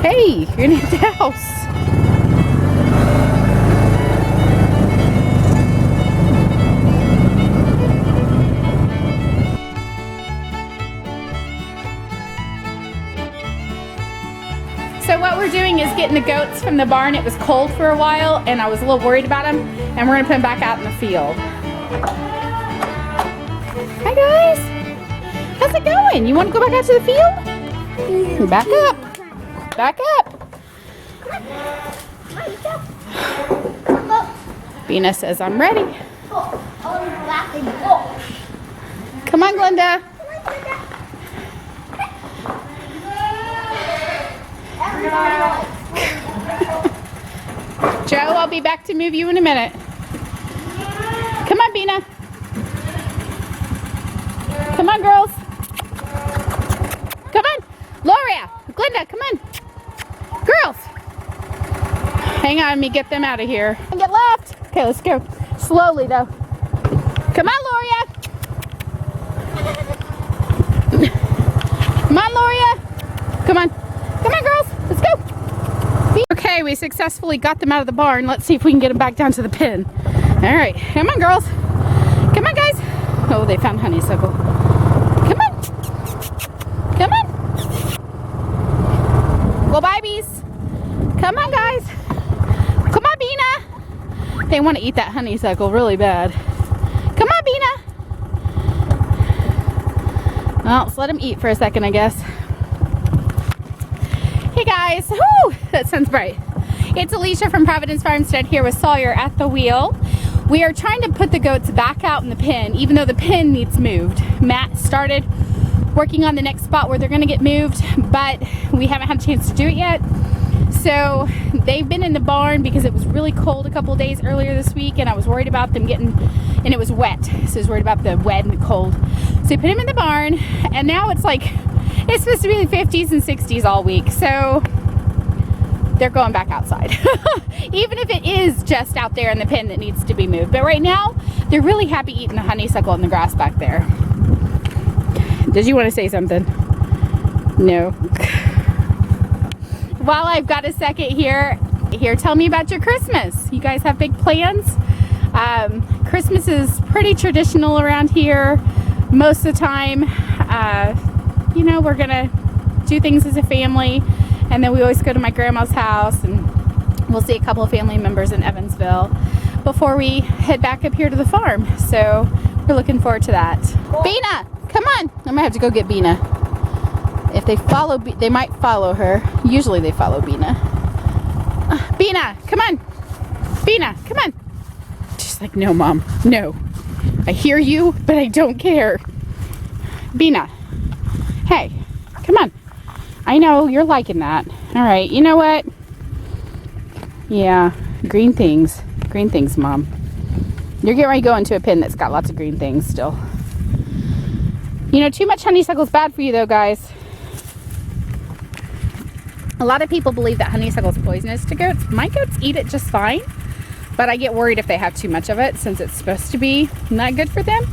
Hey, you're gonna hit the house. So what we're doing is getting the goats from the barn. It was cold for a while and I was a little worried about them, and we're gonna put them back out in the field. Hi guys, how's it going? You want to go back out to the field? Back up, back up. Bina says I'm ready. Come on, Glenda. Joe, I'll be back to move you in a minute. Come on, Bina. Come on, girls. Come on. Loria, Glenda, come on. Girls. Hang on, let me get them out of here. And get left. Okay, let's go. Slowly, though. Come on, Loria. Come on, Loria. Come on. Come on, girls. Let's go. Okay, we successfully got them out of the barn. Let's see if we can get them back down to the pen. All right. Come on, girls. Come on, guys. Oh, they found honeysuckle. Come on. Come on. Go, babies. Come on, guys. Come on, Bina. They want to eat that honeysuckle really bad. Come on, Bina. Well, let's let them eat for a second, I guess. Hey guys, whoo, that sounds bright. It's Alicia from Providence Farmstead here with Sawyer at the wheel. We are trying to put the goats back out in the pen, even though the pen needs moved. Matt started working on the next spot where they're gonna get moved, but we haven't had a chance to do it yet. So they've been in the barn because it was really cold a couple days earlier this week, and I was worried about them getting, and it was wet, so I was worried about the wet and the cold. So we put them in the barn, and now it's like, it's supposed to be the 50s and 60s all week, so they're going back outside. Even if it is just out there in the pen that needs to be moved. But right now, they're really happy eating the honeysuckle in the grass back there. Did you want to say something? No. While I've got a second here, tell me about your Christmas. You guys have big plans? Christmas is pretty traditional around here. Most of the time, you know, we're gonna do things as a family, and then we always go to my grandma's house, and we'll see a couple of family members in Evansville before we head back up here to the farm. So we're looking forward to that. Bina, come on. I'm gonna have to go get Bina. If they follow, they might follow her. Usually they follow Bina. Bina, come on. Bina, come on. She's like, no, Mom, no. I hear you, but I don't care. Bina, hey, come on. I know you're liking that. All right, you know what? Yeah, green things, Mom. You're getting ready to go into a pen that's got lots of green things still. You know, too much honeysuckle is bad for you though, guys. A lot of people believe that honeysuckle is poisonous to goats. My goats eat it just fine, but I get worried if they have too much of it since it's supposed to be not good for them.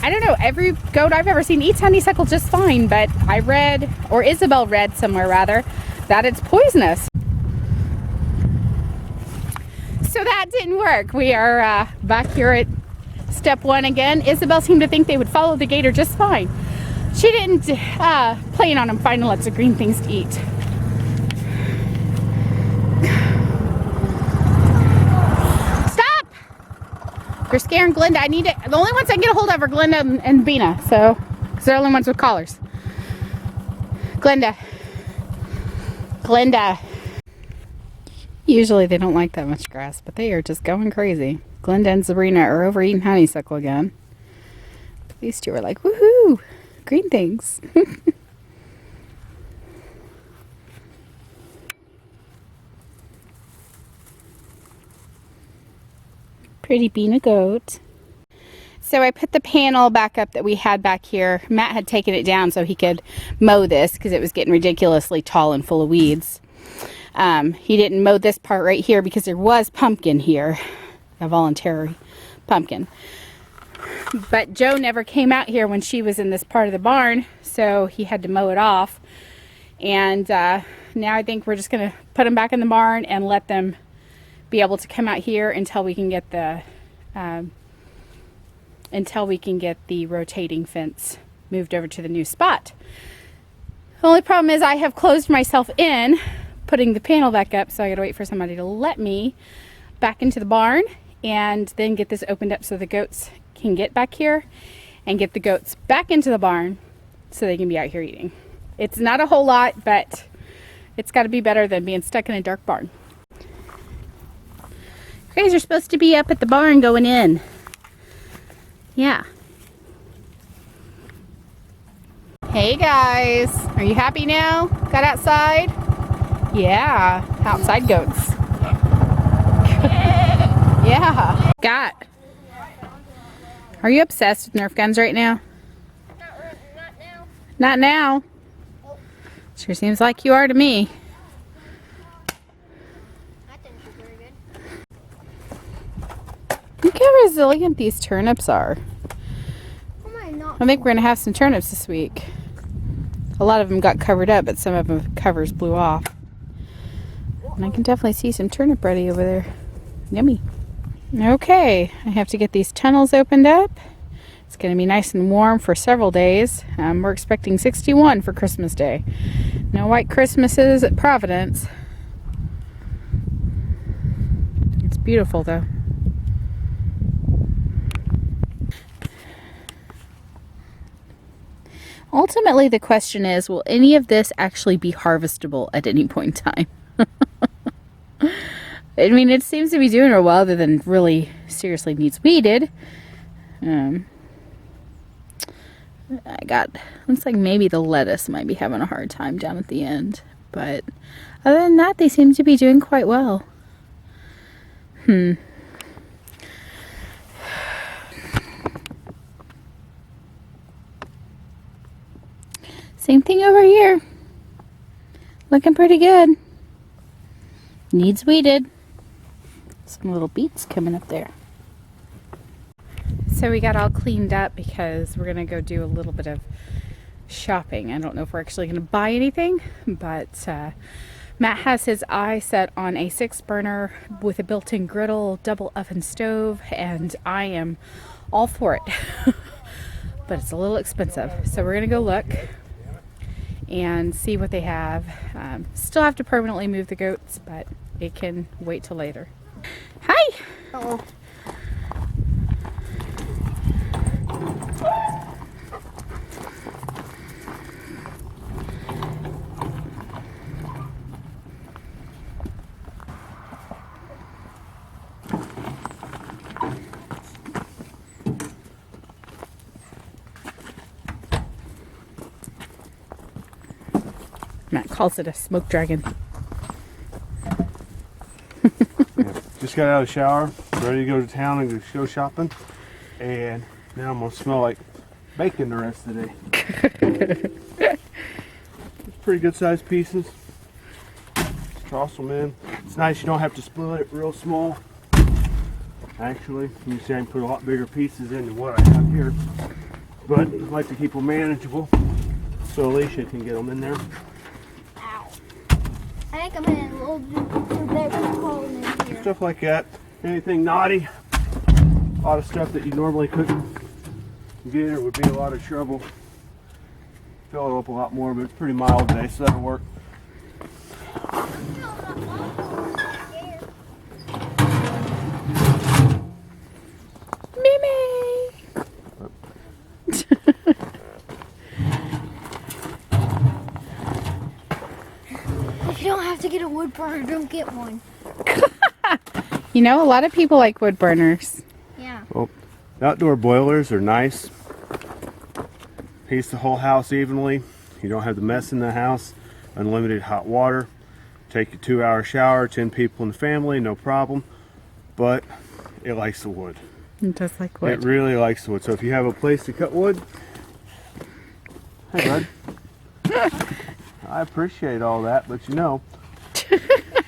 I don't know, every goat I've ever seen eats honeysuckle just fine, but I read, or Isabel read somewhere rather, that it's poisonous. So that didn't work. We are back here at step one again. Isabel seemed to think they would follow the gator just fine. She didn't plan on them finding lots of green things to eat. Stop! You're scaring Glenda. I need it. The only ones I can get a hold of are Glenda and Bina. So, because they're the only ones with collars. Glenda. Glenda. Usually they don't like that much grass, but they are just going crazy. Glenda and Sabrina are overeating honeysuckle again. These two are like, woohoo! Green things. Pretty Bina goat. So I put the panel back up that we had back here. Matt had taken it down so he could mow this because it was getting ridiculously tall and full of weeds. He didn't mow this part right here because there was pumpkin here, a voluntary pumpkin. But Joe never came out here when she was in this part of the barn, so he had to mow it off. And now I think we're just gonna put them back in the barn and let them be able to come out here until we can get the rotating fence moved over to the new spot. The only problem is I have closed myself in putting the panel back up, so I gotta wait for somebody to let me back into the barn and then get this opened up so the goats can get back here and get the goats back into the barn so they can be out here eating. It's not a whole lot, but it's got to be better than being stuck in a dark barn. You guys are supposed to be up at the barn going in. Yeah. Hey guys, are you happy now? Got outside? Yeah, outside goats. Yeah. Got. Are you obsessed with Nerf guns right now? Not now. Not now. Sure seems like you are to me. I think she's very good. Look how resilient these turnips are. Oh my, not. I think we're gonna have some turnips this week. A lot of them got covered up, but some of them covers blew off. And I can definitely see some turnip ready over there. Yummy. Okay, I have to get these tunnels opened up. It's going to be nice and warm for several days. We're expecting 61 for Christmas Day. No white Christmases at Providence. It's beautiful though. Ultimately, the question is, will any of this actually be harvestable at any point in time? I mean, it seems to be doing real well, other than really seriously needs weeded. Looks like maybe the lettuce might be having a hard time down at the end. But other than that, they seem to be doing quite well. Same thing over here. Looking pretty good. Needs weeded. Some little beets coming up there. So we got all cleaned up because we're gonna go do a little bit of shopping. I don't know if we're actually gonna buy anything, but Matt has his eye set on a 6-burner with a built-in griddle, double oven stove, and I am all for it. But it's a little expensive. So we're gonna go look and see what they have. Still have to permanently move the goats, but it can wait till later. Hi! Oh. Matt calls it a smoke dragon. Just got out of the shower, ready to go to town and go shopping, and now I'm gonna smell like bacon the rest of the day. It's pretty good sized pieces. Just toss them in. It's nice you don't have to split it real small. Actually, you see I can put a lot bigger pieces in than what I have here, but I like to keep them manageable so Alicia can get them in there. Ow. I think I'm in a little too big for holding in here. Stuff like that. Anything naughty, a lot of stuff that you normally couldn't get, it would be a lot of trouble. Fill it up a lot more, but it's pretty mild today, so that'll work. Mimi! If you don't have to get a wood burner, don't get one. You know, a lot of people like wood burners. Yeah. Well, outdoor boilers are nice. Heats the whole house evenly. You don't have the mess in the house. Unlimited hot water. Take a 2-hour shower, 10 people in the family, no problem. But it likes the wood. It does like wood. It really likes the wood. So if you have a place to cut wood, hey bud. I appreciate all that, but you know,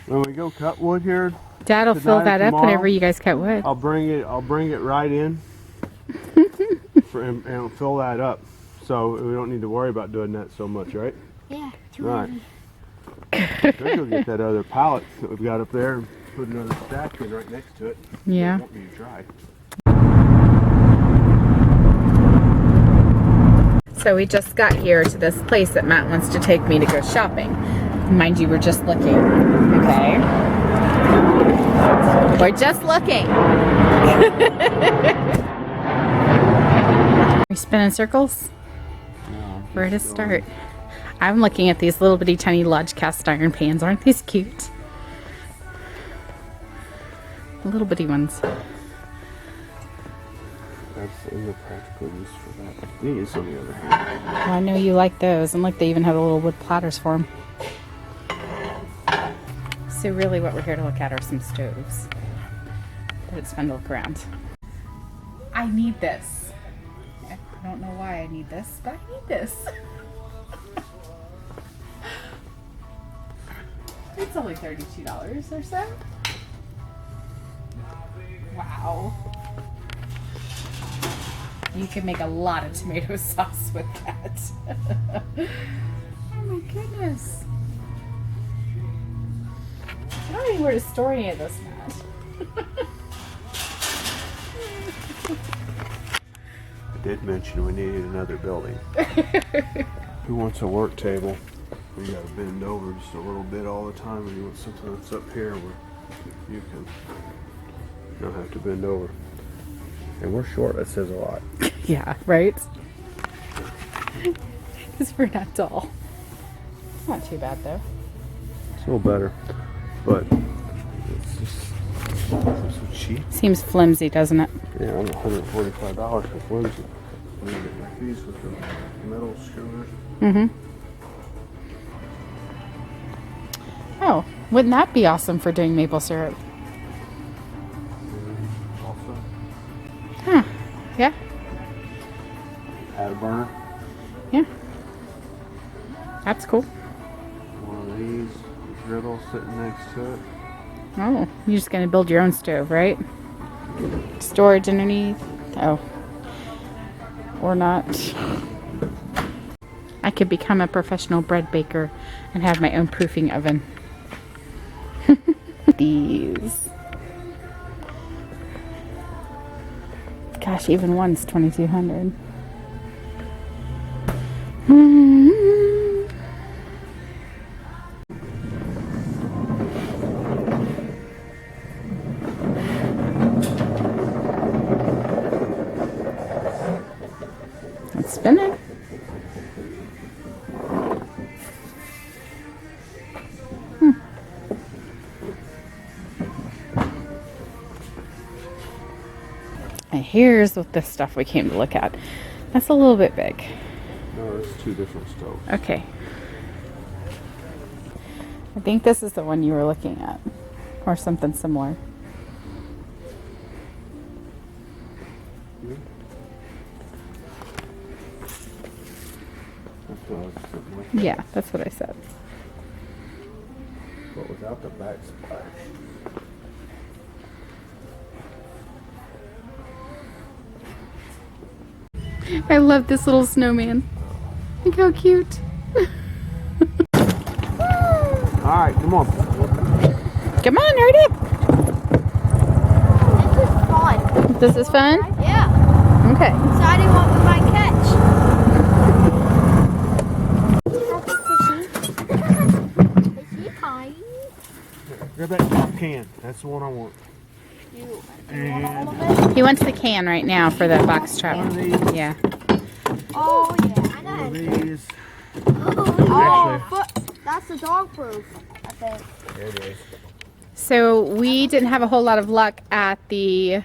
when we go cut wood here, Dad will fill tonight or that up tomorrow, whenever you guys cut wood. I'll bring it right in and fill that up. So we don't need to worry about doing that so much, right? Yeah, it's Right. really. Then go get that other pallet that we've got up there and put another stack in right next to it. Yeah. It won't be dry. So we just got here to this place that Matt wants to take me to go shopping. Mind you, we're just looking. Okay. We're just looking. We spin in circles? Where to start? I'm looking at these little bitty tiny Lodge cast iron pans. Aren't these cute? The little bitty ones. That's in the practical use for that. These, on the other hand. Well, I know you like those. And look, they even have the little wood platters for them. So really what we're here to look at are some stoves. But it's fun to look around. I need this. I don't know why I need this, but I need this. It's only $32 or so. Wow. You can make a lot of tomato sauce with that. Oh my goodness. I don't even know where to store any of this, Matt. I did mention we needed another building. Who wants a work table? We gotta bend over just a little bit all the time, and you want something that's up here where you can not have to bend over. And we're short, that says a lot. Yeah, right? Because we're not tall. It's not too bad though. It's a little better, but it's just so cheap. Seems flimsy, doesn't it? Yeah, I'm $145 for flimsy. I'm gonna get my piece with the metal screws. Mm-hmm. Oh, wouldn't that be awesome for doing maple syrup? Also, Huh. Yeah. add a burner. Yeah. That's cool. One of these griddles sitting next to it. Oh, you're just gonna build your own stove, right? Storage underneath. Oh. Or not. I could become a professional bread baker and have my own proofing oven. These. Gosh, even one's $2,200. Let's spin it. And here's what the stuff we came to look at. That's a little bit big. No, it's two different stoves. Okay. I think this is the one you were looking at. Or something similar. Something like that. Yeah, that's what I said. But without the backsplash. I love this little snowman. Look how cute. Alright, come on. Come on, hurry up. This is fun. This is fun? Yeah. Okay. Deciding what we might catch. Fishy pie. Grab that top can. That's the one I want. You want And all of it? He wants the can right now for the box trap. one of these. Yeah. Oh, yeah. I One of know. these. Oh, but that's the dog proof, I think. There it is. So we didn't have a whole lot of luck at the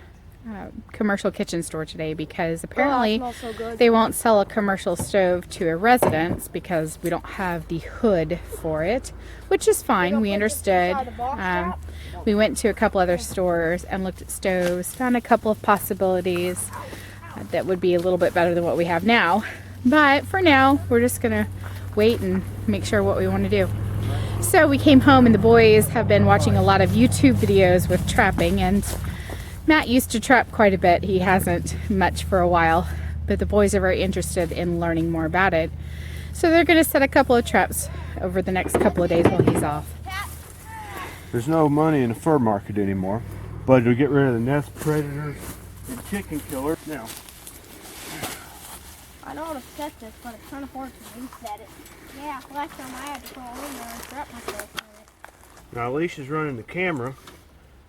commercial kitchen store today because apparently Oh, it smells so good. they won't sell a commercial stove to a residence because we don't have the hood for it, which is fine. We understood. inside the box trap? We went to a couple other stores and looked at stoves, found a couple of possibilities that would be a little bit better than what we have now. But for now, we're just gonna wait and make sure what we want to do. So we came home and the boys have been watching a lot of YouTube videos with trapping, and Matt used to trap quite a bit. He hasn't much for a while, but the boys are very interested in learning more about it. So they're going to set a couple of traps over the next couple of days while he's off. There's no money in the fur market anymore, but it'll get rid of the nest predators and chicken killers. Now, I know how to set this, but it's kind of hard to reset it. Yeah, last time I had to crawl in there and trap myself in it. now Alicia's running the camera,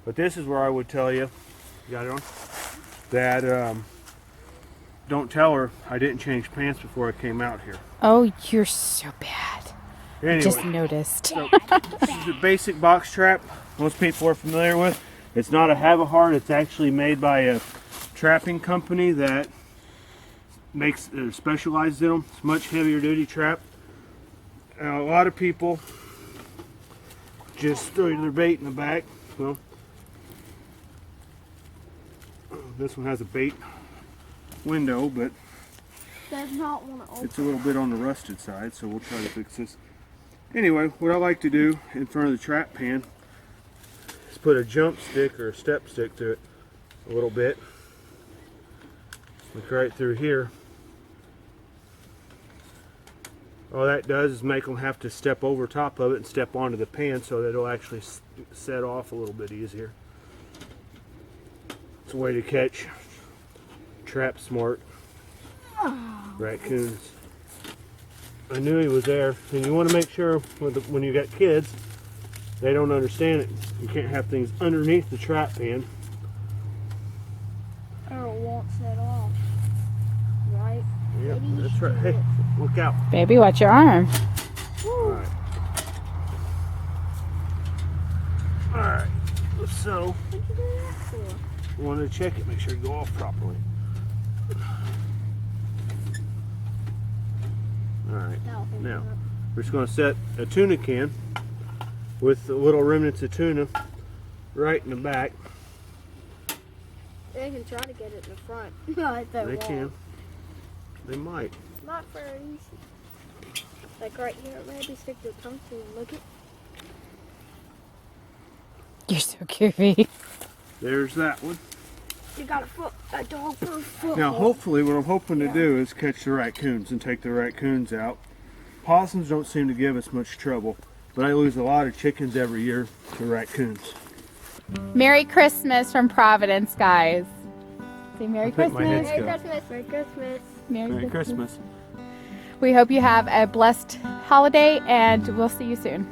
but this is where I would tell you, got it on, that don't tell her I didn't change pants before I came out here. Oh, you're so bad. Anyway, Just noticed. so this is a basic box trap most people are familiar with. It's not a Havahart. It's actually made by a trapping company that makes specializes in them. It's a much heavier duty trap. Now, a lot of people just throw their bait in the back. Well, this one has a bait window, but Does not want to open. it's a little bit on the rusted side, so we'll try to fix this. Anyway, what I like to do in front of the trap pan is put a jump stick or a step stick to it a little bit. Look right through here. All that does is make them have to step over top of it and step onto the pan so that it'll actually set off a little bit easier. It's a way to catch trap smart raccoons. I knew he was there, and you want to make sure when you got kids, they don't understand it. You can't have things underneath the trap pan. Or it won't set off. Right? Yep, Maybe you that's should right. do Hey, it. look out. Baby, watch your arm. Alright. Alright, so What'd you do that for? we want to check it, make sure it go off properly. Alright, That'll hold now it up. we're just going to set a tuna can with the little remnants of tuna right in the back. They can try to get it in the front. No, they They won't. can. They might. Not very easy. Like right here, maybe stick your tongue to and lick it. You're so goofy. There's that one. You got a dog-proof foot. Now, hopefully, what I'm hoping to do is catch the raccoons and take the raccoons out. Possums don't seem to give us much trouble, but I lose a lot of chickens every year to raccoons. Merry Christmas from Providence, guys. Say Merry I think my Christmas. head's Merry Christmas. Merry Christmas. Merry Christmas. We hope you have a blessed holiday, and we'll see you soon.